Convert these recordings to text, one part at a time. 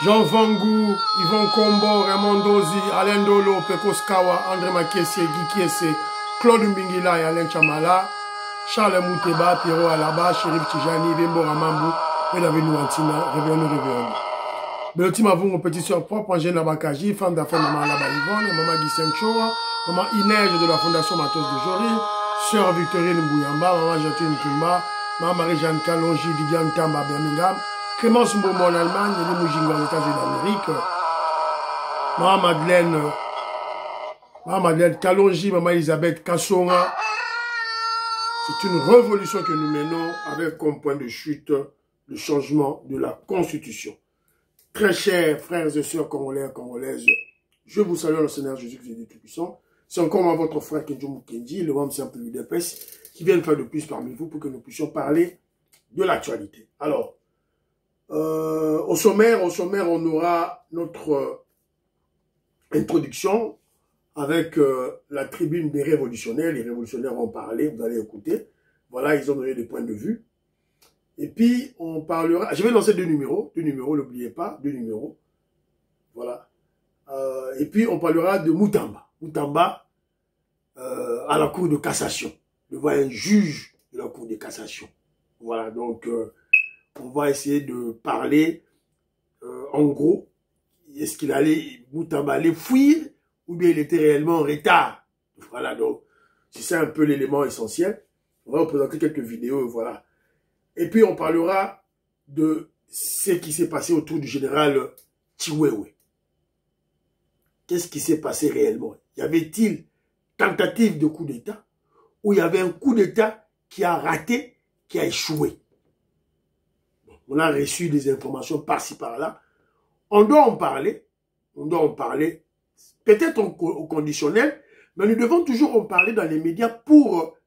Jean Vangou, Yvon Kombo, Raymond Dozi, Alain Dolo, Pekos Kawa, André Makesse, Guy Kiese, Claude Mbingila et Alain Chamala, Charles Mouteba, Pierrot Alaba, Chérif Tijani, Vembo Ramambou, Pédavenu Antina, Réveillon. Mais le team a mon petit soeur propre, Angèle Nabakaji, femme d'affaires Maman Alaba Yvonne, Maman Guy Senchoa, Maman Inège de la Fondation Matos de Jory, Sœur Victorine Mbouyamba, Maman Jacqueline Kimba, Maman Marie-Jeanne Kalonji, Didiane Tamba, Birmingham, Clémence Mbomo en Allemagne, Nelly Moujinga aux États-Unis d'Amérique, Maman Madeleine Kalonji, Maman Elisabeth Kassonga. C'est une révolution que nous menons avec comme point de chute le changement de la Constitution. Très chers frères et sœurs congolais et congolaises, je vous salue le Seigneur Jésus-Christ de Tout-Puissant. C'est encore moi, votre frère Kenjo Mukendi, le membre simple du DPS, qui vient faire de plus parmi vous pour que nous puissions parler de l'actualité. Alors, au sommaire, on aura notre introduction avec la tribune des révolutionnaires. Les révolutionnaires ont parlé, vous allez écouter. Voilà, ils ont donné des points de vue. Et puis, on parlera... Je vais lancer deux numéros, n'oubliez pas, deux numéros. Voilà. Et puis, on parlera de Moutamba. Moutamba à la Cour de cassation. Devant un juge de la Cour de cassation. Voilà, donc, on va essayer de parler, en gros, est-ce qu'il allait, Moutamba allait fuir, ou bien il était réellement en retard. Voilà, donc, c'est ça un peu l'élément essentiel. On va vous présenter quelques vidéos, voilà. Et puis, on parlera de ce qui s'est passé autour du général Chiwewe. Qu'est-ce qui s'est passé réellement? Y avait-il tentative de coup d'État ou il y avait un coup d'État qui a raté, qui a échoué? On a reçu des informations par-ci, par-là. On doit en parler. Peut-être au conditionnel, mais nous devons toujours en parler dans les médias pour,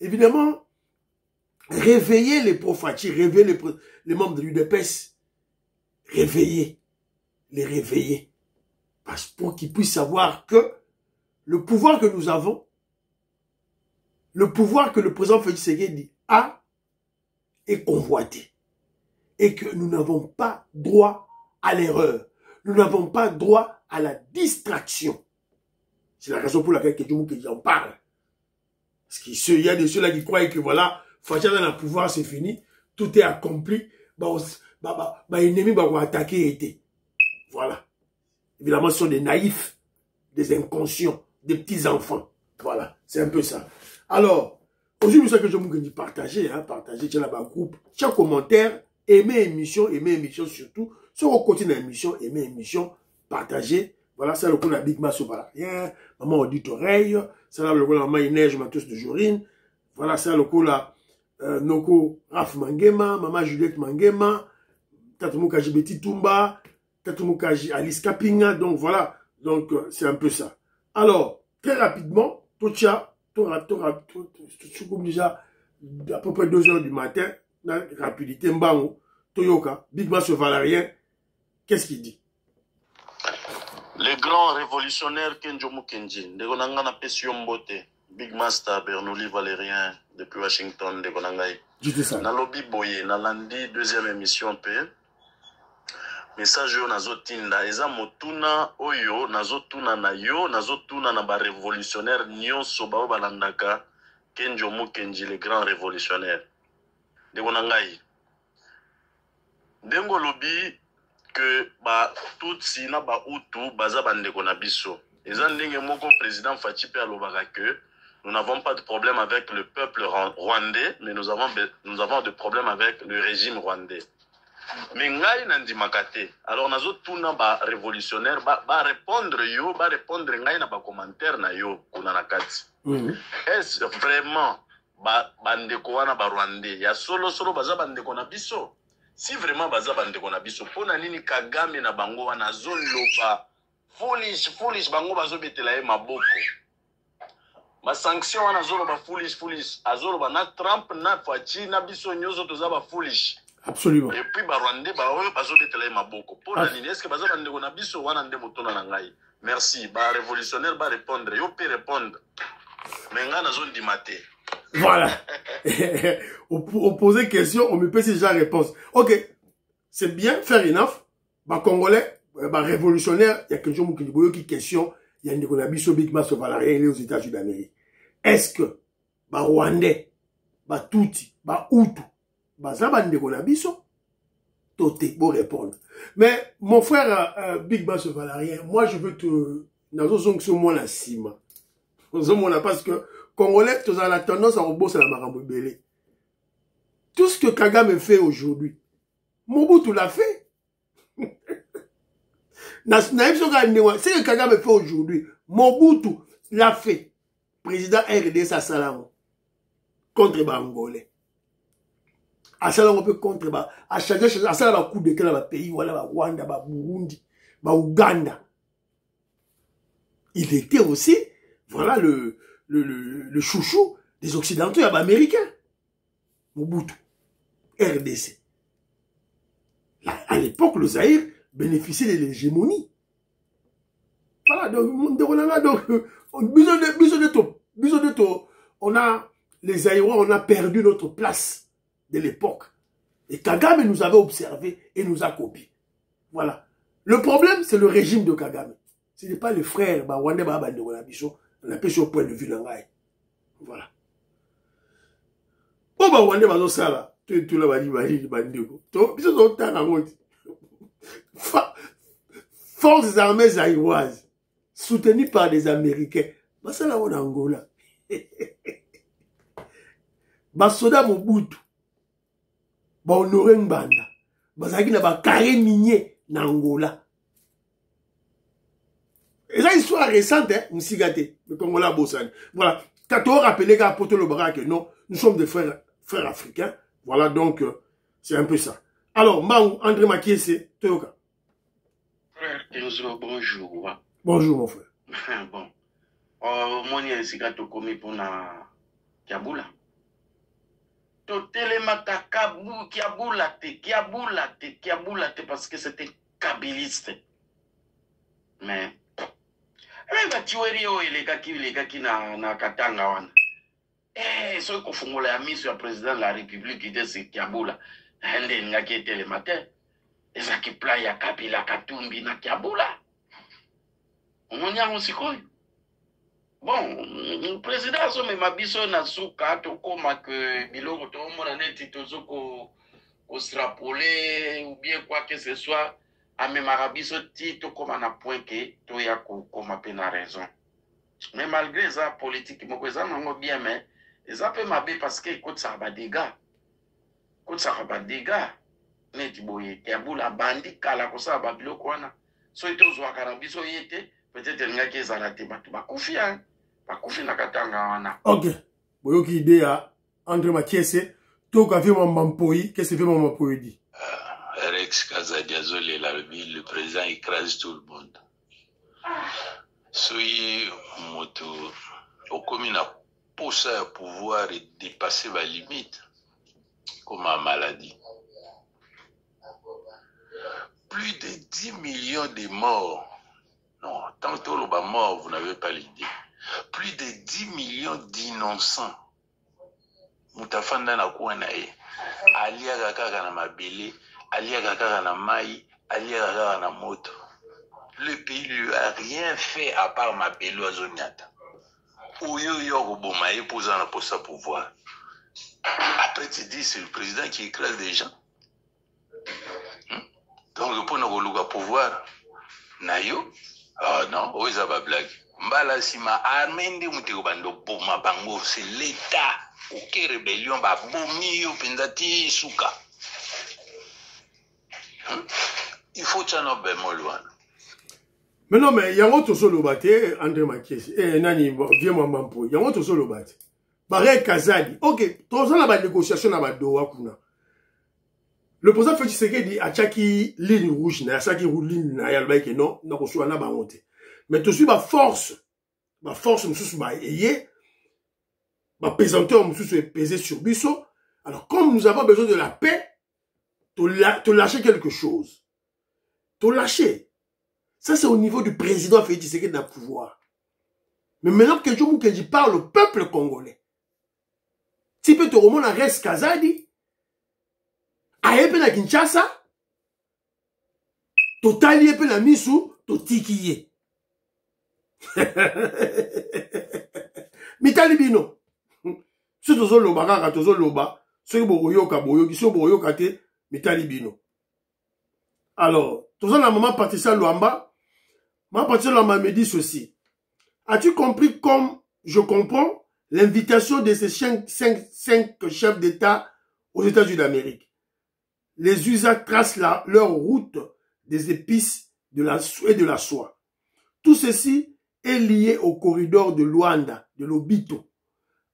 évidemment, réveiller les pro-Fachi, réveiller les membres de l'UDPS, les réveiller. Pour qu'ils puissent savoir que le pouvoir que nous avons, le pouvoir que le président Félix Tshisekedi a, est convoité. Et que nous n'avons pas droit à l'erreur. Nous n'avons pas droit à la distraction. C'est la raison pour laquelle j'en parle. Parce qu'il y a de ceux-là qui croient que voilà, Fachi dans le pouvoir, c'est fini, tout est accompli, ennemi va attaquer été. Voilà. Évidemment, ce sont des naïfs, des inconscients, des petits-enfants. Voilà, c'est un peu ça. Alors, aujourd'hui, c'est ça que je vous dis, partagez, tiens là-bas, groupe, tiens commentaire, aimez émission surtout. Si on continue l'émission, aimez émission, partagez. Voilà, c'est le coup de la Big Mass au Balarien, maman audite oreille, c'est là le coup de la maman Inège, Matos de Jorine. Voilà, c'est le coup de la Noko Raf Mangema, maman Juliette Mangema, Tatumoukaji Betty Tumba, Tatumoukaji Alice Kapinga, donc voilà, donc c'est un peu ça. Alors, très rapidement, Tocha, déjà à peu près 2 heures du matin, la rapidité, Mbango, Toyoka, Big Mass Valarien, qu'est-ce qu'il dit? Le grand révolutionnaire Kenjo Mukendi, Ndegonanga Mbote, Big Master Bernoulli Valérien, depuis Washington, Ndegonangai. Nalobi Boye, Nalandi, 2e émission P. Message yo nazotinda, eza motuna oyo, nazotuna na yo, nazotuna na ba révolutionnaire nyonso bao balandaka, Kenjo Mukendi, le grand révolutionnaire. Ndegonangai. Ndengo lobi, que ba tutsi na ba utu baza bandeko na biso. Eza ndenge moko président Fachi pe alobaka que nous n'avons pas de problème avec le peuple rwandais, mais nous avons des problèmes avec le régime rwandais. Mais ngai nandimaka te. Alors nazo tuna ba révolutionnaire ba répondre yo, ba répondre ngai na ba commentaire na yo kuna na kati. Est-ce vraiment ba bandeko wana ba rwandais ya solo baza bandeko na biso? Si vraiment baza bandeko na biso, pona nini Kagame na bango wana zoloba foolish bango bazobetela ye maboko. Ma sanction wana zoloba foolish azoloba na Trump na Fachi na biso nyozo toza ba foolish. Absolument. Et puis ba Rwanda ba oyo bazobetela ye maboko. Pona nini est-ce que baza bandeko na biso wana nde motona na ngai? Merci. Ba révolutionnaire ba répondre, yo peut répondre. Mais nga nazo ndimate. Voilà. On posait question, on me peut déjà réponse. Ok, c'est bien, fair enough. Bah, Congolais, bah, révolutionnaire, il y a quelque chose qui question, il y a une économie Big Mass Valarien aux États-Unis d'Amérique. Est-ce que, bah, Rwandais, bah, Tutsi, bah, Hutu, bah, ça va une économie Toté, pour répondre. Mais, mon frère, Big Mass Valarien, moi, je veux te, dans un moi la cime. Parce que, Congolais, tu as la tendance à rebosser la marambouibélé. Tout ce que Kagame fait aujourd'hui, Mobutu l'a fait. Ce que Kagame fait aujourd'hui, Mobutu l'a fait. Président RDC à Salamo. Contre les Angolais. À Salamo peut contre à chaque chose, à Salamo coup de quel pays, voilà, Rwanda, Burundi, Ouganda. Il était aussi, voilà, le chouchou des Occidentaux et américains. Mobutu. RDC. Là, à l'époque, le Zaïre bénéficiait de l'hégémonie. Voilà, donc, on a, les Zaïrois, on a perdu notre place de l'époque. Et Kagame nous avait observé et nous a copié. Voilà. Le problème, c'est le régime de Kagame. Ce n'est pas les frères, on a pêché au point de vue l'angaï. Voilà. Oh, ça là. Tu l'as dit, forces armées zaïroises, soutenues par des Américains. Ça là, on a Angola. Basoda Mobutu. Honoré Mbanda. Bazaki na ba carré minier na Angola. Et ça, histoire récente, hein, Msigate, le Congolais Bossan. Voilà. Quand on rappelait qu'à Poto le Barak, non, nous sommes des frères africains. Voilà, donc, c'est un peu ça. Alors, André Makiese, Toyoka. Frère Kenzo, bonjour. Bonjour, mon frère. Bon. Mon yé, c'est gâteau commis pour na Kiaboula. Totelemata Kiaboula, parce que c'était kabiliste. Mais, va tuer les gars qui na Katanga wana. Ceux qui font la mise sur le président de la République qui dit c'est Kiaboula. Hende nga qui était le matin. Et ça qui plaît à Kabila Katumbi na Kiaboula. On y a aussi quoi. Bon, le président so me mabiso na suka to koma que biloko to mona neti tozo ko extrapoler ou bien quoi que ce soit a me marabiso ti to koma na point que to ya ko koma pe na raison. Mais malgré ça politique mo ko ça nango bien mais ça peut mabé parce que écoute ça va dégâts. Écoute ça va dégâts. Neti boye Kiaboula bandi kala ko ça ba biloko wana. So ito zo akarabiso yete peut-être ngaki ezala te batu ba kufia. Ok. Boyoki idée à André Makiese. Toka vu mon Mampoï. Qu'est-ce que mon Mampoï dit? Rex Kazadiazole, le président écrase tout le monde. Soyez moto. Au commun a poussé à pouvoir et dépasser ma limite. Comme ma maladie. Plus de 10 millions de morts. Non, tant que le bas mort, vous n'avez pas l'idée. Plus de 10 millions d'innocents. Moutafanda na kouanae. Alia kaka na mabele, alia kaka na mai, alia kaka na moto. Le pays lui a rien fait à part mabele à Zoniata. Oyo yo bomaye posant la poste à pouvoir. Après tu dis c'est le président qui écrase des gens. Donc pour nous pouvoir, nayo, oh non, où est ça va blague? Mbala sima armendi muteko bando boma bango c'est l'état auquel rébellion ba bomi yo pendati suka. Il faut tchano bemolwan. Mais non mais yango to solo bate André Makiese nani viens moi mampo yango to solo bate. Bare Kazadi. OK, to ça la négociation na ba doa kuna. Le président Félix Tshisekedi a tchaki ligne rouge na saki ligne na yalba ke non na ko so na ba honte. Mais tout de suite, ma force, monsieur, ma pesanteur, monsieur, pesé sur Bisso. Alors, comme nous avons besoin de la paix, te lâcher quelque chose. Te lâcher. Ça, c'est au niveau du président Félix Tshisekedi d'un pouvoir. Mais maintenant, quelqu'un qui parle au peuple congolais. Si peut te remonter à Rex Kazadi, à Epena Kinshasa, totali pe na misu totiki mitali bino so tozo loba kaka tozo loba soki boyoka boyoki so boyoka te mitali bino. Alors tozo na maman Patricia Luamba. Maman Patricia Luamba me dit ceci: as-tu compris comme je comprends l'invitation de ces cinq chefs d'État aux États-Unis d'Amérique? Les USA tracent leur route des épices et de la soie. Tout ceci est lié au corridor de Luanda, de Lobito.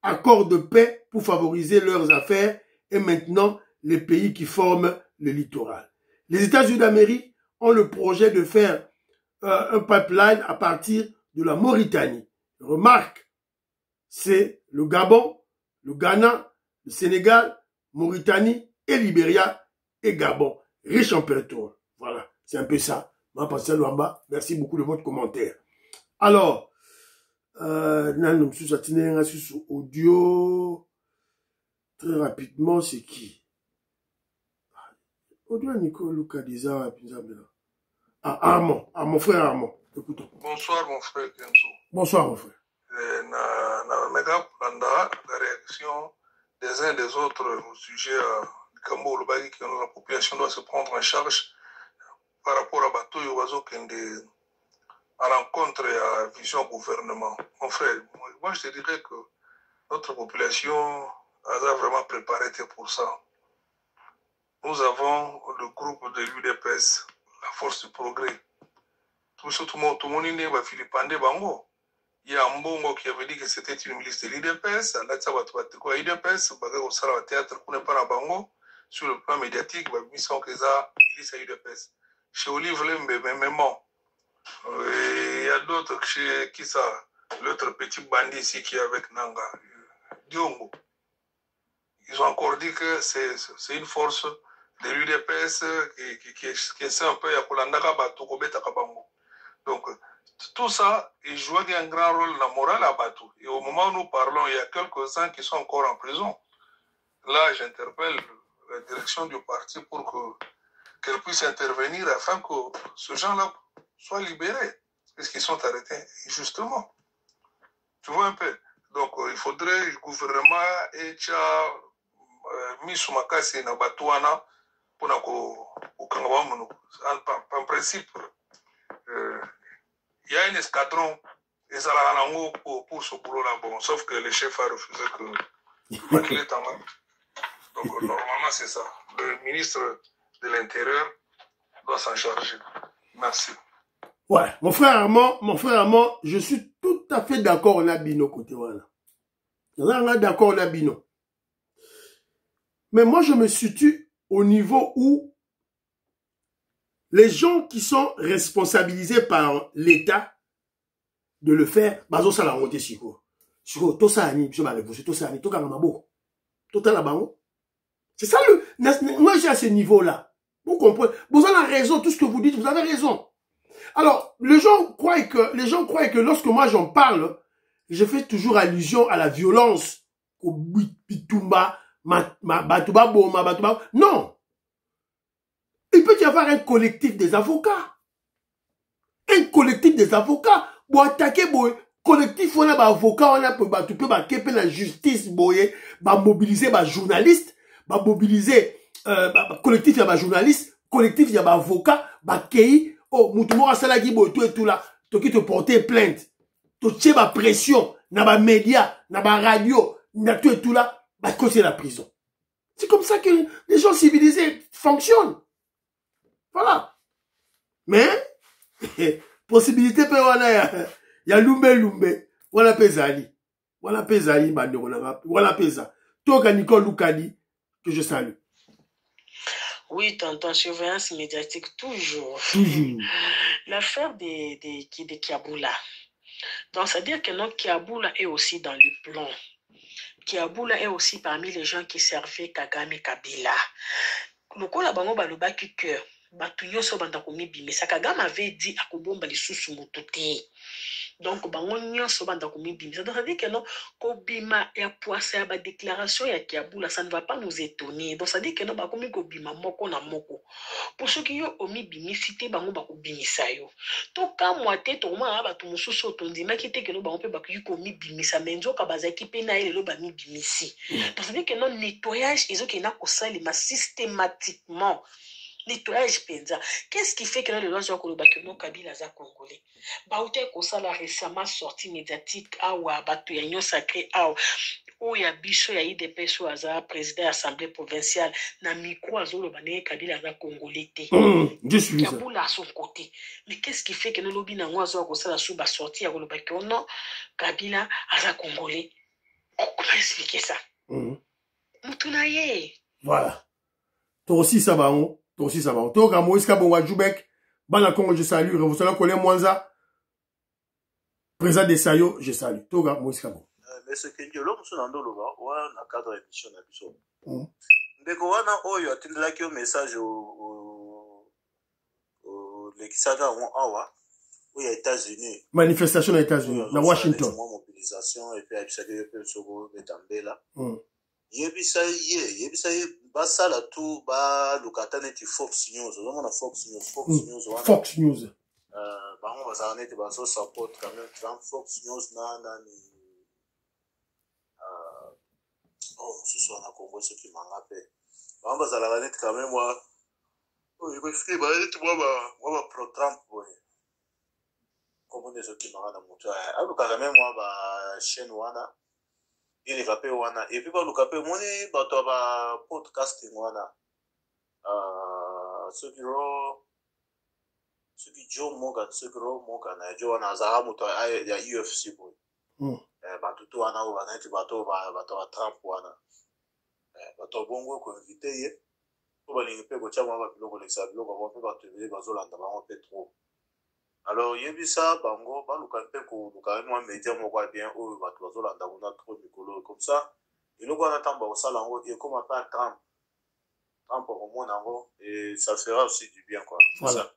Accord de paix pour favoriser leurs affaires et maintenant les pays qui forment le littoral. Les États-Unis d'Amérique ont le projet de faire un pipeline à partir de la Mauritanie. Remarque, c'est le Gabon, le Ghana, le Sénégal, Mauritanie et Libéria et Gabon, riches en pétrole. Voilà, c'est un peu ça. Maman Patricia Luamba, merci beaucoup de votre commentaire. Alors, audio, très rapidement, c'est qui? Audio Nico Luka Diza, ah, Armand, mon frère Armand. Écoutons. Bonsoir mon frère Kenzo. Bonsoir mon frère. La réaction des uns et des autres au sujet du Cambo, que la population doit se prendre en charge par rapport à Bateau et Oiseau à rencontre et à vision gouvernement. Mon frère, moi je te dirais que notre population a vraiment préparé pour ça. Nous avons le groupe de l'UDPS, la force du progrès. Tout le monde est va Philippande Bango. Il y a un Mbongo qui avait dit que c'était une milice de l'UDPS. On a dit que l'UDPS, au théâtre, qu'on n'est pas à Bango, sur le plan médiatique, il y a une milice à l'UDPS. Chez Olive Lembe, même il y a d'autres qui ça, l'autre petit bandit ici qui est avec Nanga, Diongo. Ils ont encore dit que c'est une force de l'UDPS qui est un peu à Kolandaka, Batokobeta Kabango. Donc, tout ça, il joue un grand rôle dans la morale à Batou. Et au moment où nous parlons, il y a quelques-uns qui sont encore en prison. Là, j'interpelle la direction du parti pour qu'elle puisse intervenir afin que ces gens-là soient libérés. Parce qu'ils sont arrêtés injustement. Tu vois un peu. Donc, il faudrait le gouvernement et mis sous ma casse na Batouana pour en principe, il y a un escadron pour ce boulot-là. Bon, sauf que le chef a refusé que donc, normalement, c'est ça. Le ministre de l'Intérieur doit s'en charger. Merci. Ouais, mon frère Armand, je suis tout à fait d'accord là, Bino, côté voilà. On est d'accord là, Bino. Mais moi, je me situe au niveau où les gens qui sont responsabilisés par l'État de le faire, bazo ça la monter siko. Siko, to ça ani, biso ba repousser, to ça ani, to kanga mabo. To ta la bango. C'est ça le, moi j'ai à ce niveau-là. Vous comprenez? Vous avez raison, tout ce que vous dites, vous avez raison. Alors, les gens croient que lorsque moi j'en parle, je fais toujours allusion à la violence, au bitumba, batuba boma, batuba. Non. Il peut y avoir un collectif des avocats. Un collectif des avocats. Pour attaquer, collectif, on a avocat, on a pour la justice, mobiliser les journalistes, mobiliser collectif, il y a journalistes, collectif, il y a avocat, oh, moutoumora salagi, tout et tout là, tu te porter plainte, tu tiens ma pression, na ba média, na ba radio, na tout et tout là, c'est la prison. C'est comme ça que les gens civilisés fonctionnent. Voilà. Mais, possibilité, il y a lumbe, voilà pesali. Voilà pesali, voilà pesa. Toka Nicole Lukadi, que je salue. Oui, tonton, surveillance médiatique, toujours. Toujours. L'affaire de Kiaboula. Donc, c'est-à-dire que notre Kiaboula est aussi dans le plan. Kiaboula est aussi parmi les gens qui servaient Kagame Kabila. Lokola bango baloba que batu nyonso banda komibimisa. Kagame avait dit akobomba lisusu moto te. Donc bango nyonso banda komibimisa. Donc ça veut dire que non, kobima ya poisa ya ba déclaration ya Kiabula, ça ne va pas nous étonner. Donc ça veut dire que non, bakomi kobima moko na moko. Pour ceux qui yo omibimisi te bango bakobimisa yo. To ka moi te to ma ba to mususu tondima ki te que no bango pe bakoki komibimisa menzo ka bazaki pe na ele lo ba mibimisi. Donc ça veut dire que non, nettoyage ezoki na kosalema systématiquement. Nettoyage penza. Qu'est-ce qui fait que là, le loi soit que non Kabila za congolais? Baouté Kosala récemment sorti médiatique awa batu ya nyo sacré awa. Ou ya bicho ya IDPS ou aza président de l'Assemblée provinciale na micro azolo bané Kabila za congolais te. Je suis ça. Kabila à son côté. Mais qu'est-ce qui fait que nous lobby na ngwa zo Kosala sou ba sorti ya koloba que non Kabila aza congolais? Comment expliquer ça? Mutunaye. Voilà. Toi aussi ça va on. Toi aussi ça va. Toi, Moïse Kabonga Djoubek, Bana Congo, je salue. Révolutionnaire Colin Mwanza, président des Sayo, je salue. Toi, Moïse Kabonga. Mais ce que nous avons dans le cadre de l'émission, ndeko wana oyo atindela un message au l'exaga awa aux États-Unis. Manifestation aux États-Unis, dans Washington. Mobilisation et puis absolument peu sur Betambela. Yebisa ye basala tout ba lukata neti Fox News on Fox News ba on bazala neti baso support quand même Trump. Fox News na ni ce soit na Congo ce qui manga pe ba on bazala neti quand même moi il va faire ba neti moi pro Trump boy comme des autres qui manga na moto aluka quand même moi ba chaîne wana il va payer wana et puis ba luka pe moni ba to ba podcasting wana ce qui Joe Morgan ce qui Morgan Joe wana za moto ya UFC boy ba tutu wana ba neti ba to Trump wana ba to bongo ko invité ye to ba lingi pe ko chama ba biloko leksa biloko ba pe ba tebele ba zolanda ba pe trop. Alors yebisa bango ba luka pe ko luka moi média moko bien o ba to zolanda bona trop mikolo comme ça il ko na tamba osala ngo et comme pas Trump au moins nango et ça fera aussi du bien quoi. Voilà. Ça.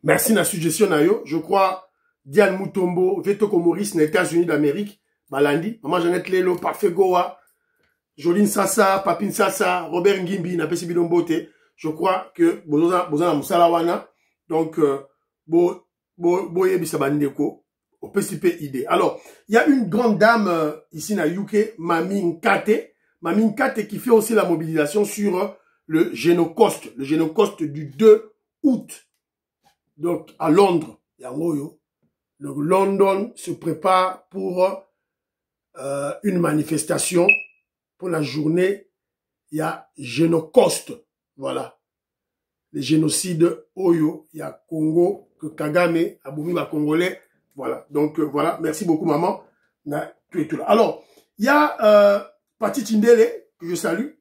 Merci na suggestion na yo, je crois Diane Mutombo Veto Komoris aux États-Unis d'Amérique balandi maman Jeannette Lelo Parfait Goa Joline Sassa Papine Sassa Robert Ngimbi na pesi bilombote. Je crois que bozana musala wana donc bo yebisa bandeko au PCP idée. Alors, il y a une grande dame ici na UK, Mami Nkate qui fait aussi la mobilisation sur le Génocoste du 2 août. Donc à Londres, donc London se prépare pour une manifestation pour la journée, il y a Génocoste, voilà. Les génocides Oyo, il y a Congo, que Kagame, Aboumi va Congolais, voilà. Donc voilà, merci beaucoup maman. Tout là. Alors, il y a Pati Tindele, que je salue.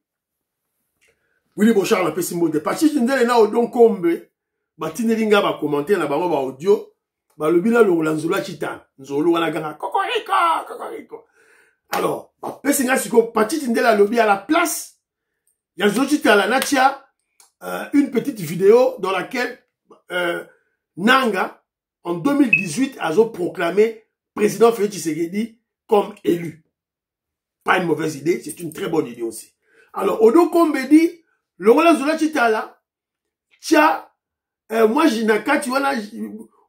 Willy Bochard l'a fait symbole de Pati Tindele, na Odon Kombe, Batinelinga va commenter, na baba va audio, ba le bila lo lanzola chitan, nzolo wana ganga, kokoriko. Alors, Pessinga Siko, Pati Tindele lobby à la place, il y a Zochitala Natia, une petite vidéo dans laquelle Nanga, en 2018, a proclamé président Félix Tshisekedi comme élu. Pas une mauvaise idée, c'est une très bonne idée aussi. Alors, Odo Kombe dit, le Roland Zola Chitala, moi, tu vois,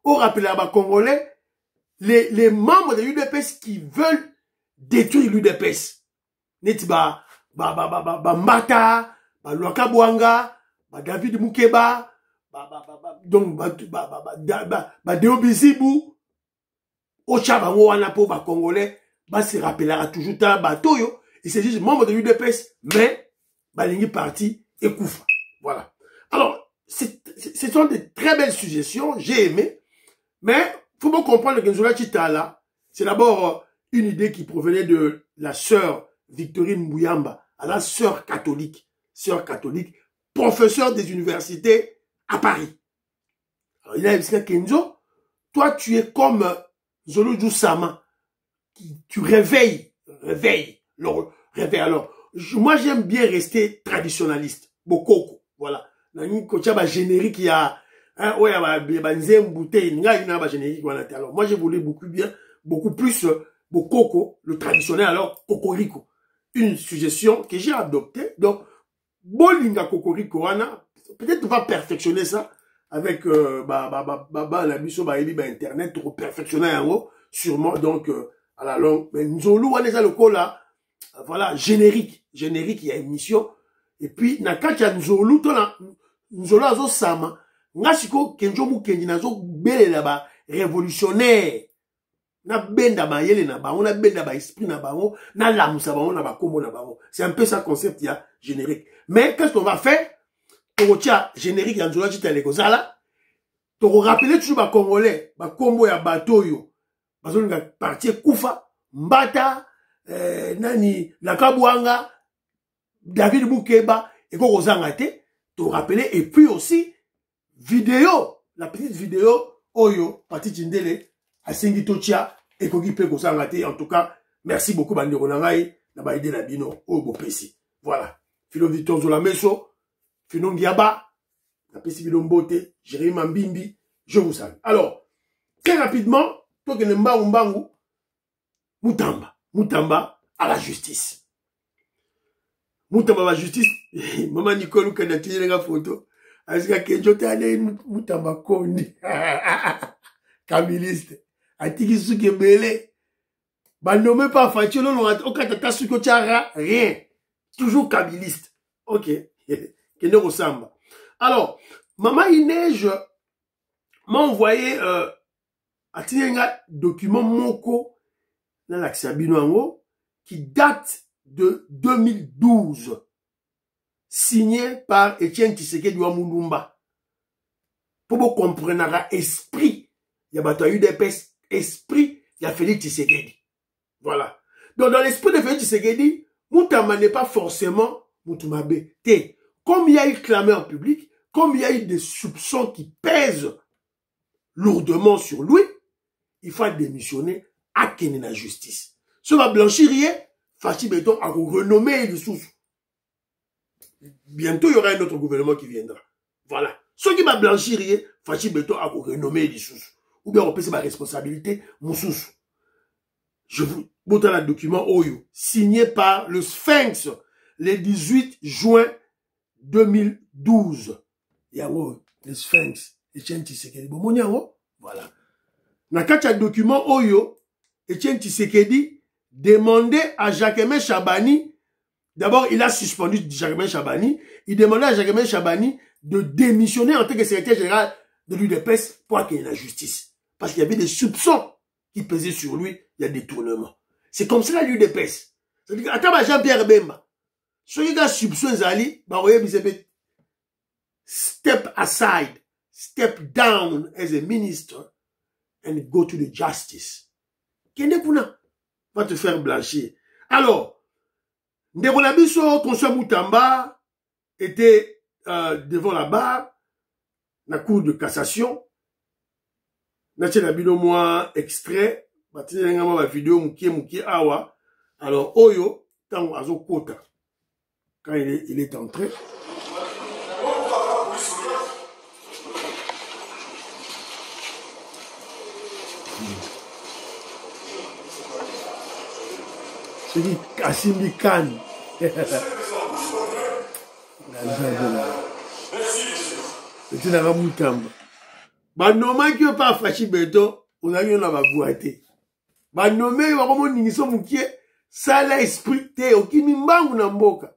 au rappel à Congolais, les membres de l'UDPS qui veulent détruire l'UDPS. Neti Mbata, Luaka Bwanga, David Mukeba, donc Deo Bizibu, Ocha wana po Congolais, se rappellera toujours ta batoyo, il s'agit de membres de l'UDPS, mais Balingi parti et Koufa. Voilà. Alors, ce sont des très belles suggestions, j'ai aimé, mais faut bien comprendre que Nzola Chitala, c'est d'abord une idée qui provenait de la sœur Victorine Mouyamba, la sœur catholique, professeur des universités à Paris. Alors, il a dit Kenzo, toi tu es comme Zolo Sama, tu réveilles. Alors, moi j'aime bien rester traditionnaliste, Bokoko, voilà. nani kocha ba générique ya hein oya ba nzembuté nga ina ba générique wana te. Alors moi j'ai voulu beaucoup plus Bokoko, le traditionnel alors Cocorico. Une suggestion que j'ai adoptée. Donc Bolinga Cocorico wana, peut-être on va perfectionner ça avec la mission internet pour perfectionner en haut sûrement donc à la longue. Mais Nzolu wana ça le col là voilà générique il y a émission et puis na kacha Nzolu to na Nzolu azo sama ngasiko kenjo mukenji nazo belela ba révolutionnaire na benda ba yele na bango na benda ba esprit na bango na lamusa bango na ba kombo na bango. C'est un peu ça concept il y a générique. Mais qu'est-ce qu'on va faire? Torotia générique ya Nzolu chita lekozala. Toro rappeler toujours ba congolais ba kombo ya batoyo. Bazolinga partir Kufa, Mbata, nani Lakabwanga, David Boukeba et Kozanga te. Te rappeler et puis aussi vidéo, la petite vidéo Oyo Pati Tindele Asengi Tochia et Kogi Pe Kozanga te. En tout cas, merci beaucoup bandeko nangai na ba aider la bino o bopesi. Voilà. Filo Victor Zolameso, Fino Ngiaba, la pesi bino mbote, Jérémy Mambimbi, je vous salue. Alors, très rapidement, toi que Mbangu Mbangu, Moutamba à la justice. Moutamba à la justice, maman Nicole qui a tiré la photo, Azika Kenjo Tane Moutamba Kondi, Kamiliste, Atiki Sukebele, bah nommé pas Fatio, non, au Katata Sukochara, rien, toujours Kamiliste. Ok, Kene Rosamba. Alors, maman Ineige m'a envoyé un document Moko dans l'Axabino qui date de 2012, signé par Etienne Tshisekedi Wamundumba. Pour vous comprendre esprit, il y a eu des esprit, il y a Félix Tshisekedi. Voilà. Donc dans l'esprit de Félix Tshisekedi, Moutamba n'est pas forcément Moutumabe. Comme il y a eu clameur publique, comme il y a eu des soupçons qui pèsent lourdement sur lui, il faut démissionner à Kenya la justice. Ce va blanchir, Fachi Beton a renommé les sous. Bientôt, il y aura un autre gouvernement qui viendra. Voilà. Ce qui va blanchir, Fachi Beton a renommé les sous. Ou bien on peut se ma responsabilité, mon sous. Je vous montre un document Oyo, signé par le Sphinx, le 18 juin 2012. Il y a le Sphinx, Etienne Tshisekedi. Voilà. Dans le document Oyo, Etienne Tshisekedi demandait à Jacquemin Chabani, d'abord il a suspendu Jacquemin Chabani, il demandait à Jacquemin Chabani de démissionner en tant que secrétaire général de l'UDPS pour qu'il y ait la justice. Parce qu'il y avait des soupçons qui pesaient sur lui, il y a des tournements. C'est comme ça l'UDPS. C'est-à-dire, attends, Jean-Pierre Bemba, ce qui a soupçon Zali, step aside, step down as a minister and go to the justice. Kende kuna va te faire blanchir. Alors, Ndebonabiso, François Moutamba était devant la barre, la cour de cassation. Natie Nabino moi extrait, batine ngama vidéo mukie awa. Alors Oyo tango azo kota. Quand il est entré. C'est dit Kassimbi Khan. C'est une Ramutamba. Bah normal que pas Fachi Beton, on a eu un abagouate. Bah nommé vraiment n'ingiso mukie, ça l'esprit te okimi mbangu na mboka.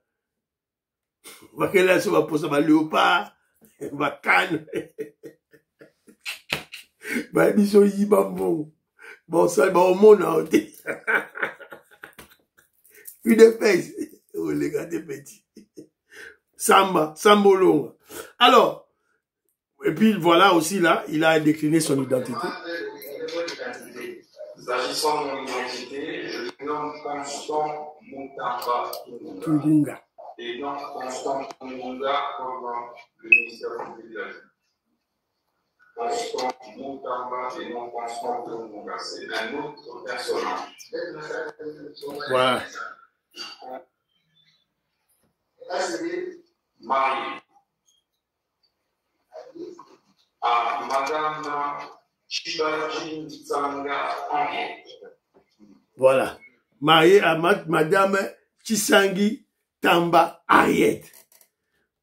Bakela so ba posa ba léopard, ba canne. Bah biso yiba mbongo. Bon ça ba au monde en té. Une fesse. Oh les gars des petits. Sambolonga. Alors, et puis voilà aussi là, il a décliné son identité. S'agissant de mon identité, je nomme Constant Moutamba Tungunga. Et non Constant Tungunga comme le ministère public de la vie. Constant Moutamba et non Constant Tungunga. C'est un autre personnage. Voilà. Marié. Madame Chibaji Tsanga Henriette. Voilà. Marié à Madame Chisangi Tamba Henriette.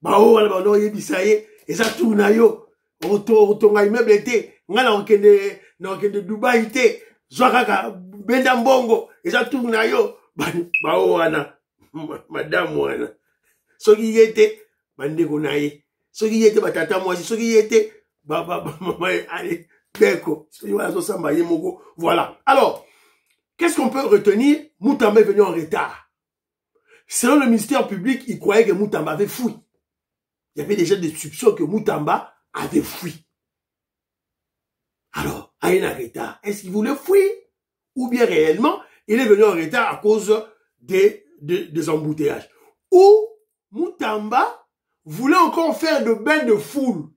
Bao wala bano yebisaye eza tourna yo otonga immeuble te ngala okende Dubai te zwakaka benda mbongo eza tourna yo bao wana madame wana soki yete bandeko na ye soki yete batata mwasi soki yete mama allez beko soki wala so samba ye moko. Voilà. Alors, qu'est-ce qu'on peut retenir? Moutamba est venu en retard. Selon le ministère public, il croyait que Moutamba avait fui. Il y avait déjà des soupçons que Moutamba avait fui. Alors, à un retard, est-ce qu'il voulait fuir? Ou bien réellement, il est venu en retard à cause des embouteillages? Ou Moutamba voulait encore faire de bains de foule?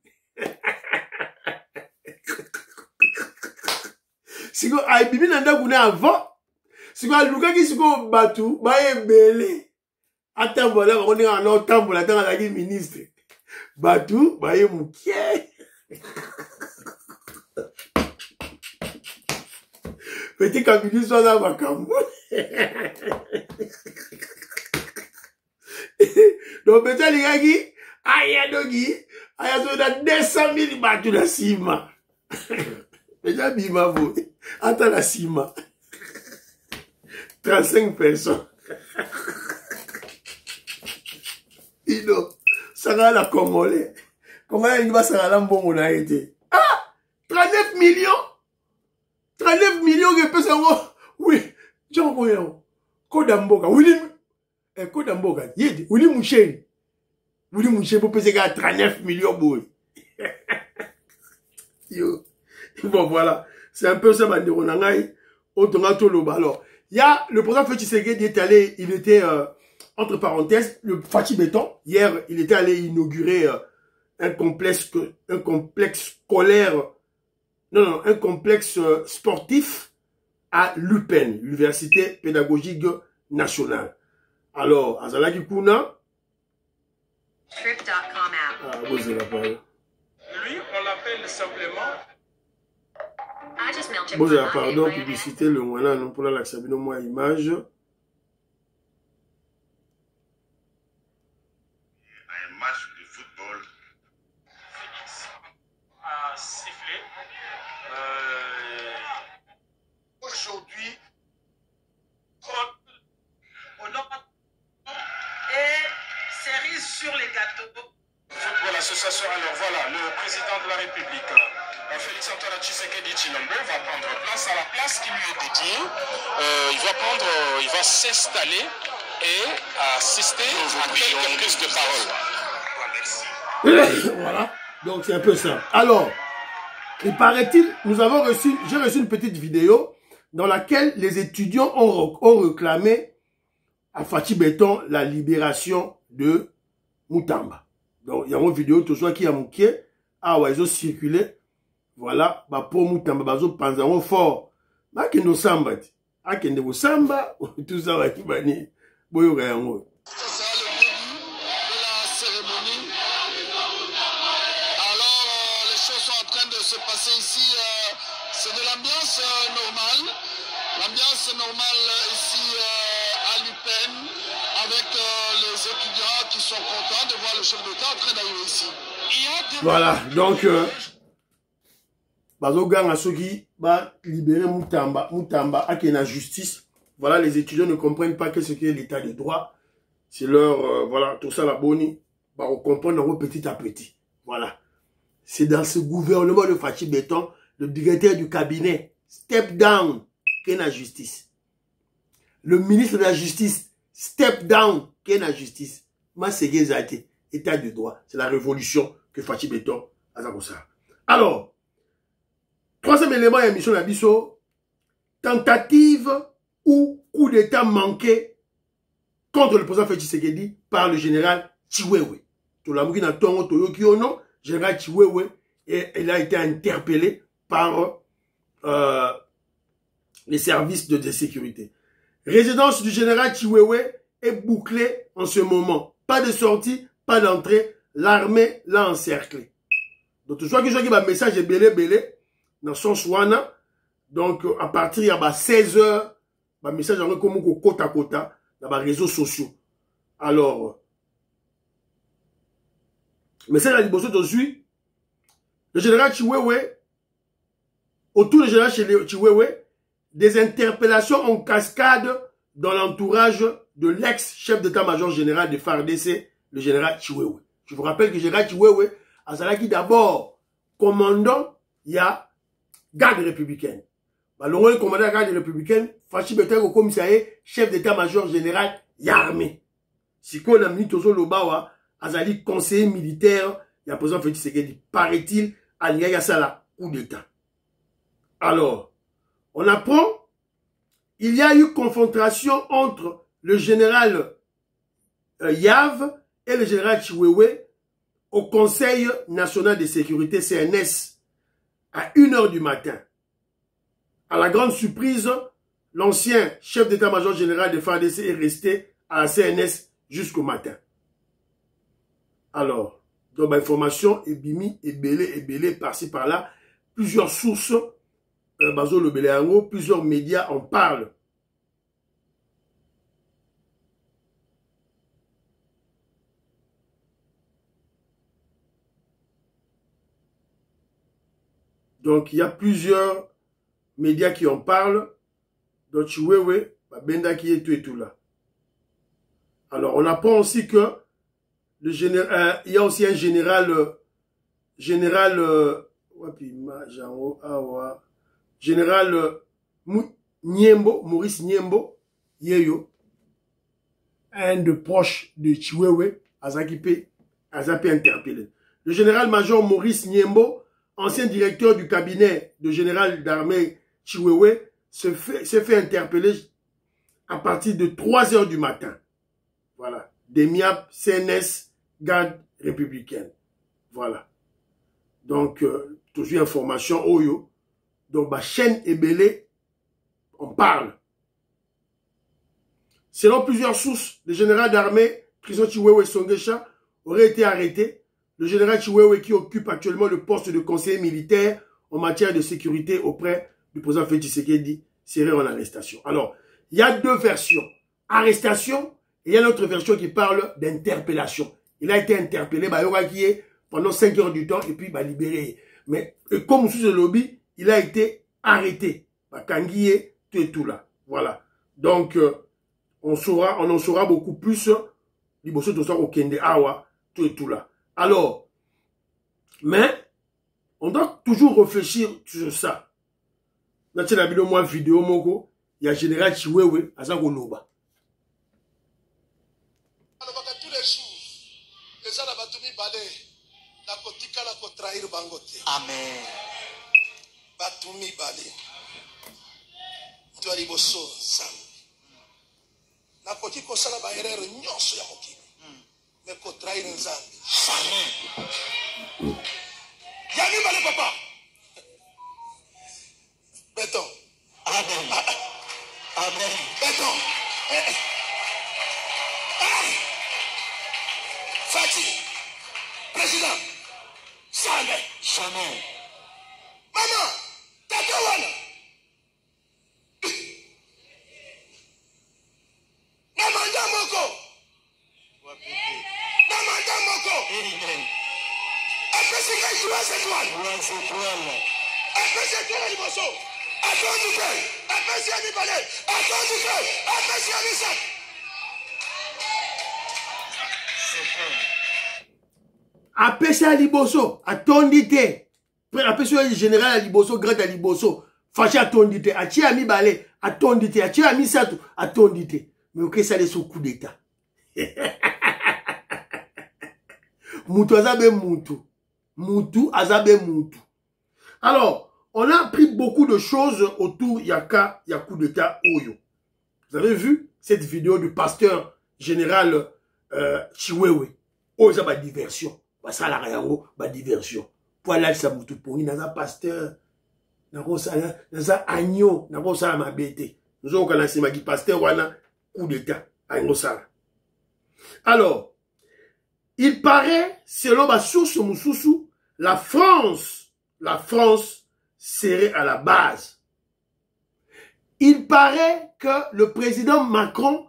Si vous avez bibi nanda kuna avant, si vous avez luka ki siko batu, ba ebele. Atambola, on est en autambola, dans la ministre. Batu, ba ye moukie. Petit kabili soit dans ma cambo. Donc, petit ligagi, aya dogi, aya so da 200 000 batu na sima. Déjà bima vous. Attends la cima. 35 personnes. Ido. Ça la Congolais. Congolais, il va se rendre bon, on a été. Ah! 39 millions! 39 millions de personnes. Oui. Jean Koyao. Kodamboka. Willy. Kodamboka. Yed. Willy Mouchen. Willy Mouchen pour peser à 39 millions, boy. Yo. Bon, voilà. C'est un peu ça, Banderonangaï. Alors, il y a le président Félix Tshisekedi est allé, il était, entre parenthèses, le Fachi Béton. Hier, il était allé inaugurer un complexe scolaire, un complexe sportif à l'UPEN, l'Université Pédagogique Nationale. Alors, Azalaki Kuna. Vous avez la parole. Lui, on l'appelle simplement. Bon, pardon, publicité, le moyen, non, pour la Sabino, moi, image. Un match de football. A sifflé. Aujourd'hui, on a et cerise sur les gâteaux. Football Association, alors voilà, le président de la République, Félix Antoine Tshisekedi Tshilombo, va prendre place à la place qui lui est dédiée. Il va s'installer et assister à quelques prises de parole. Voilà, donc c'est un peu ça. Alors, il paraît-il, j'ai reçu une petite vidéo dans laquelle les étudiants ont réclamé à Fachi Béton la libération de Moutamba. Donc, il y a une vidéo, tout ça qui a manqué. Ah ouais, ils ont circulé. Voilà, bah pour Moutamba, bah, ils ont pensé fort. Bah, qu'il nous samba. Ah, qu'il nous samba. Tout ça va qui va ni. Boyo gayango. Ça sera le début de la cérémonie. Alors, les choses sont en train de se passer ici. C'est de l'ambiance normale. L'ambiance normale ici à l'UPEN, avec les étudiants qui sont contents de voir le chef d'État en train d'arriver ici. Voilà, donc, Bazogang a soki va libérer Moutamba à qui la justice. Voilà, les étudiants ne comprennent pas ce qu'est l'état de droit. C'est leur, voilà, tout ça la boni. Bah, on comprend petit à petit. Voilà. C'est dans ce gouvernement de Fachi Béton, le directeur du cabinet, step down, qu'est la justice. Le ministre de la justice, step down, qu'est la justice. Ma Zate, état de droit. C'est la révolution que Fachi Béton a ça. Alors, troisième élément de l'émission Nabiso, tentative ou coup d'état manqué contre le président Félix Tshisekedi par le général Chiwewe. Général Chiwewe, et il a été interpellé par les services de sécurité. Résidence du général Chiwewe est bouclée en ce moment. Pas de sortie, pas d'entrée. L'armée l'a encerclé. Donc, tu vois que j'ai un message belé, dans le sens wana. Donc, à partir de 16h, un message en comme côte à côte, dans les réseaux sociaux. Alors, message à Liboso aujourd'hui, le général Chiwewe, autour du général Chiwewe, des interpellations en cascade dans l'entourage de l'ex-chef d'état-major général de FARDC, le général Chiwewe. Je vous rappelle que le général Chiwewe, Azalaki d'abord commandant, il y a garde républicaine. Le commandant de la garde républicaine, Fachi Betel au commissariat, chef d'état-major général, Yarmé. Si qu'on a mis Tozo Lobawa, Azali conseiller militaire, il y a président Félix Tshisekedi, paraît-il, à Niayasala, coup d'état. Alors, on apprend, il y a eu confrontation entre le général Yav et le général Chiwewe au Conseil national de sécurité CNS à 1h du matin. À la grande surprise, l'ancien chef d'état-major général de FARDC est resté à la CNS jusqu'au matin. Alors, dans l'information, est belé par-ci par-là, plusieurs sources, plusieurs médias en parlent. Donc, il y a plusieurs médias qui en parlent. Donc, Chiwewe, Benda qui est tout et tout là. Alors, on apprend aussi que le général, il y a aussi un général Niembo, Maurice Niembo, Yeyo, un de proche de Chiwewe, Azaki interpellé. Le général-major Maurice Niembo, ancien directeur du cabinet de général d'armée Chiwewe, s'est fait interpeller à partir de 3h du matin. Voilà. DEMIAP, CNS, garde républicaine. Voilà. Donc, toujours information, Oyo. Donc, ma chaîne est belée, on parle. Selon plusieurs sources, le général d'armée, Christian Chiwewe Songesha, aurait été arrêté. Le général Chiwewe, qui occupe actuellement le poste de conseiller militaire en matière de sécurité auprès du président Félix Tshisekedi, serait en arrestation. Alors, il y a deux versions. Arrestation, et il y a une autre version qui parle d'interpellation. Il a été interpellé, pendant 5 heures du temps, et puis libéré. Mais comme sous le lobby, il a été arrêté. Kangiye, tout et tout là. Voilà. Donc, on en saura beaucoup plus. Liboso to au Kende Awa, tout et tout là. Alors, mais, on doit toujours réfléchir sur ça. Dans cette vidéo, moko, il y a général Chiwewe, Azako Loba. Tous les jours, les gens batumi balé, la kotika la kotrahir bangote. Amen. Batumi balé. Tu as liboso sam. La kotiko sala ba erreur nyonso ya mokili. Mais kotrahir nzambi. Amen. Yani balé papa. Béton. Amen. Amen. Béton. Fati. Président. Jamais. Jamais. Maman. Tatawana. Namanda moko. Namanda moko. Après c'est quoi tu vois cette one? Après c'est quoi les morceaux? Attends du fait. Après c'est Annie Ballet. Attends du fait. Après c'est Annie Sac. Apesa Liboso, atondite. Apesa général Liboso, grand Liboso. Fâché atondite. Achi ami balé, atondite. Achi ami satou, atondite. Mais ok, ça les sous coup d'état. Moutou azabe moutou. Moutou azabe moutou. Alors, on a appris beaucoup de choses autour Yaka, coup d'état Oyo. Vous avez vu cette vidéo du pasteur général Chiwewe. Oh, ça va diversion. Ça la réago, va diversion. Pour aller ça moutou pour nous, dans pasteur, dans ça agneau, dans ça ma bête. Nous avons commencé ma pasteur wana coup d'état. Alors, il paraît, selon ma source Moussoussou, la France serait à la base. Il paraît que le président Macron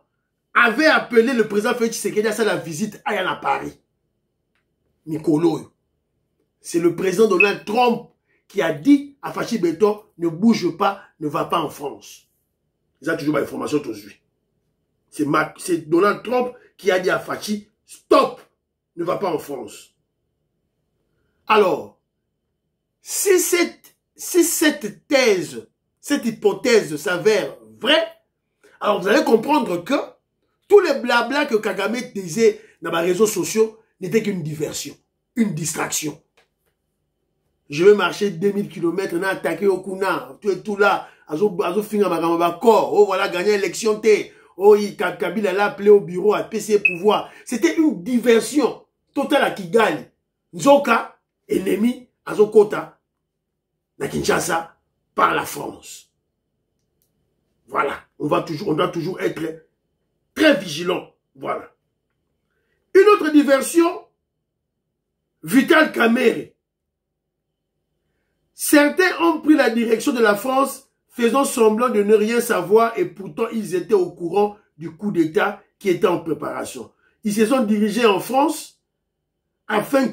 avait appelé le président Félix Tshisekedi à faire la visite à Paris. Nicolo, c'est le président Donald Trump qui a dit à Fachi Beton, ne bouge pas, ne va pas en France. Ils ont toujours l'information aujourd'hui. C'est Donald Trump qui a dit à Fachi, stop, ne va pas en France. Alors, si cette thèse, cette hypothèse s'avère vraie, alors vous allez comprendre que tous les blabla que Kagame disait dans les réseaux sociaux n'étaient qu'une diversion, une distraction. Je vais marcher 2000 km, n'a attaqué au Kuna, tu es tout là, azo finir ma corps, oh voilà, gagner l'élection, oh Kabila l'a appelé au bureau à PC pouvoir. C'était une diversion totale à Kigali. Nzoka, ennemi, azokota, na Kinshasa, par la France. Voilà, on doit toujours être très vigilant. Voilà. Une autre diversion, Vital Kamerhe. Certains ont pris la direction de la France, faisant semblant de ne rien savoir, et pourtant ils étaient au courant du coup d'État qui était en préparation. Ils se sont dirigés en France afin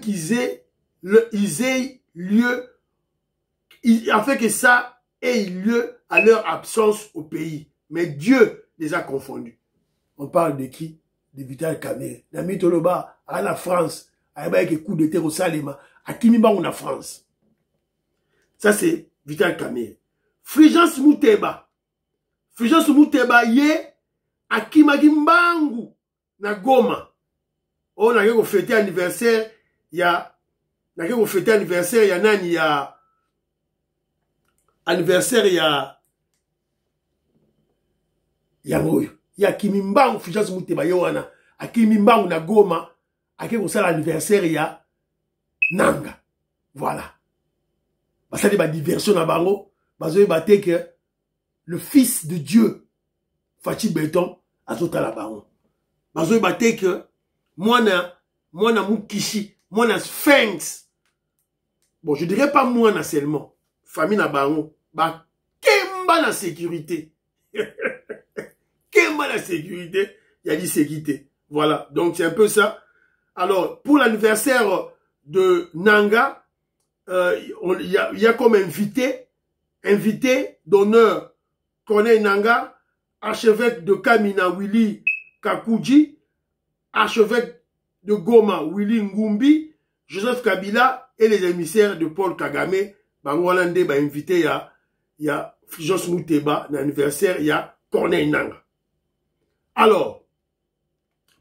afin que ça ait lieu à leur absence au pays. Mais Dieu les a confondus. On parle de qui? De Vital Kamerhe. La Mitoloba à la France, avec un coup d'État au Salima, à Kimiba ou la France. Ça, c'est Vital Kamerhe. Fulgence Muteba. Fulgence Muteba, yé, à Kimagimbangu, na Goma. Oh, n'a qu'à fêter anniversaire, ya Kimimbangu, Fulgence Muteba, yowana. À Kimimbangu, na Goma, à qu'à ça l'anniversaire, ya Nanga. Voilà. Ça dit, diversion à Bango, que le fils de Dieu, Fachi Beton, a sauté à la Bango. Que moi, Mukishi, moi, Sphinx. Bon, je dirais pas moi, seulement. Famille na Bango. Kemba la sécurité. Kemba la sécurité. Il y a dit sécurité. Voilà. Donc, c'est un peu ça. Alors, pour l'anniversaire de Nanga, il y a comme invité d'honneur Corneille Nanga, archevêque de Kamina Willy Kakuji, archevêque de Goma Willy Ngumbi, Joseph Kabila et les émissaires de Paul Kagame. Bangolande ba invité il y a Fulgence Muteba, l'anniversaire il y a Corneille Nanga. Alors,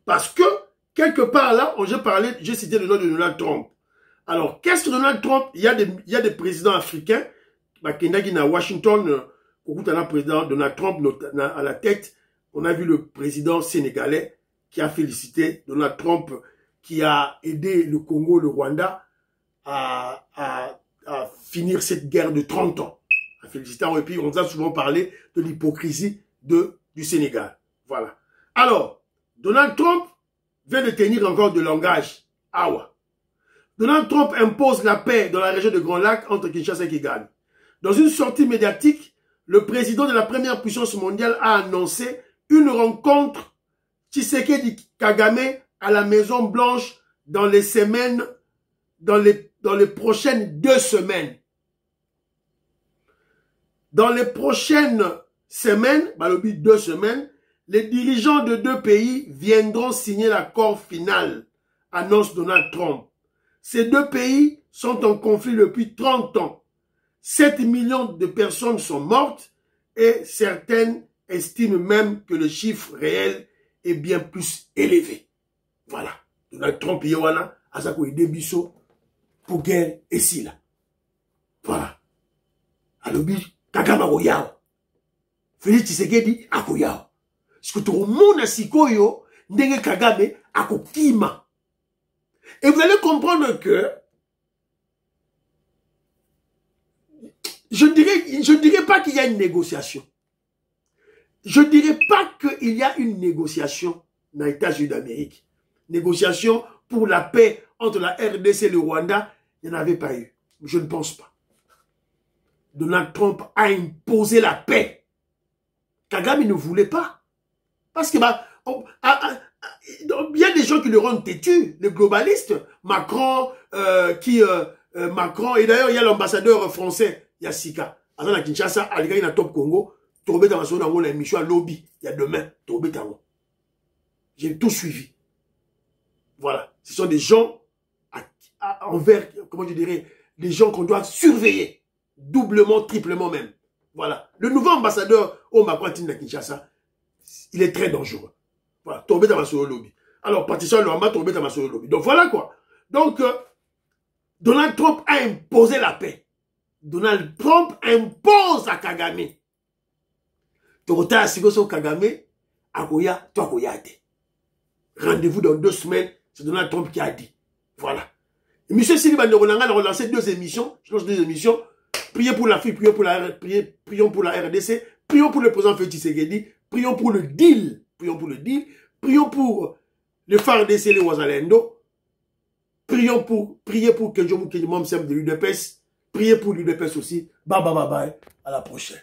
parce que quelque part là, j'ai cité le nom de Donald Trump. Alors, qu'est-ce que Donald Trump? Il y a des présidents africains, qui à Washington, président Donald Trump à la tête. On a vu le président sénégalais qui a félicité Donald Trump, qui a aidé le Congo, le Rwanda à finir cette guerre de 30 ans. Félicitations. Et puis, on a souvent parlé de l'hypocrisie du Sénégal. Voilà. Alors, Donald Trump vient de tenir encore de langage. Awa. Donald Trump impose la paix dans la région de Grand Lac entre Kinshasa et Kigali. Dans une sortie médiatique, le président de la première puissance mondiale a annoncé une rencontre Tshisekedi Kagame à la Maison Blanche dans les prochaines 2 semaines. Dans les prochaines semaines, 2 semaines, les dirigeants de 2 pays viendront signer l'accord final, annonce Donald Trump. Ces 2 pays sont en conflit depuis 30 ans. 7 millions de personnes sont mortes et certaines estiment même que le chiffre réel est bien plus élevé. Voilà. Donald Trump Yowana, Azako et Debiso pour guerre et si là. Voilà. Alobi, Kagama Royao. Félix Tshisekedi, Akoyao. Parce que tout le monde a sikoyo, Ndenge Kagame, Akokima. Et vous allez comprendre que je dirais pas qu'il y a une négociation. Je dirais pas qu'il y a une négociation dans les États-Unis d'Amérique. Négociation pour la paix entre la RDC et le Rwanda il n'y en avait pas eu. Je ne pense pas. Donald Trump a imposé la paix. Kagame ne voulait pas. Parce que il y a des gens qui le rendent têtu, les globalistes. Macron, Macron, et d'ailleurs il y a l'ambassadeur français, Yassika. Avant la Kinshasa, il y a Top Congo, tombé dans la émission à lobby, il y a demain, tombé dans. J'ai tout suivi. Voilà. Ce sont des gens envers, comment je dirais, des gens qu'on doit surveiller. Doublement, triplement même. Voilà. Le nouveau ambassadeur au Macron de Kinshasa, il est très dangereux. Voilà. Tombé dans le lobby. Alors, Patricia Luamba tombé dans le lobby. Donc voilà quoi. Donc, Donald Trump a imposé la paix. Donald Trump impose à Kagame. Torota Sigoso Kagame, Akoya, toi Koyate. Rendez-vous dans 2 semaines, c'est Donald Trump qui a dit. Voilà. Et M. Siliba Nyorolanga a relancé 2 émissions. Je lance 2 émissions. Priez pour l'Afrique, prions pour la RDC, prions pour le président Félix Tshisekedi, prions pour le deal, prions pour le deal, prions pour le FARDC et le Ouazalendo, priez pour Kenjo Moukeni Momsem de l'UDPS, priez pour l'UDPS aussi. Bye bye bye bye, à la prochaine.